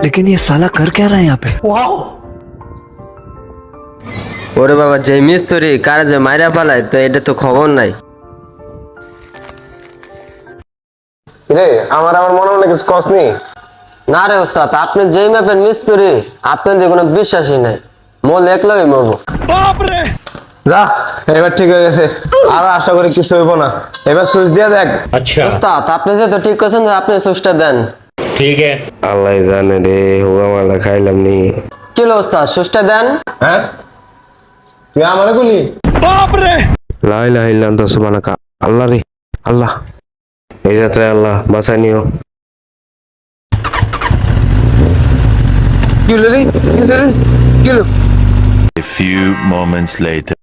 लेकिन ये साला कर क्या रहा है यहाँ पे? ওরে বাবা, যে মিস্ত্রি কারে যে মাইরা পালায় তো এটা তো খবর নাই। রে আমার মনে মনে কিছু কস নি। না রে ওস্তাদ, আপনি যেই ম্যাপের মিস্ত্রি আপনার দিয়ে কোনো বিশ্বাসই নাই। মোল একলাই মরবো। যা, এবার ঠিক হয়ে গেছে, আর আশা করি কিছু হইব না। এবার সুইচ দিয়ে দেখ। ওস্তাদ আপনি যে তো ঠিক করছেন যে আপনি সুইচটা দেন। ठीक है। আল্লাহ জানে রে, হুয়া মালা খাইলাম নি। কি হলো ওস্তাদ, সুইচটা দেন। হ্যাঁ, তুই আমারে বলি। লা ইলাহা ইল্লা আনতা সুবহানাকা। আল্লাহ রে আল্লাহ, এই যাত্রায় আল্লাহ বাঁচাই নিও। কি হলো রে, কি হলো রে, কি হলো? A few moments later.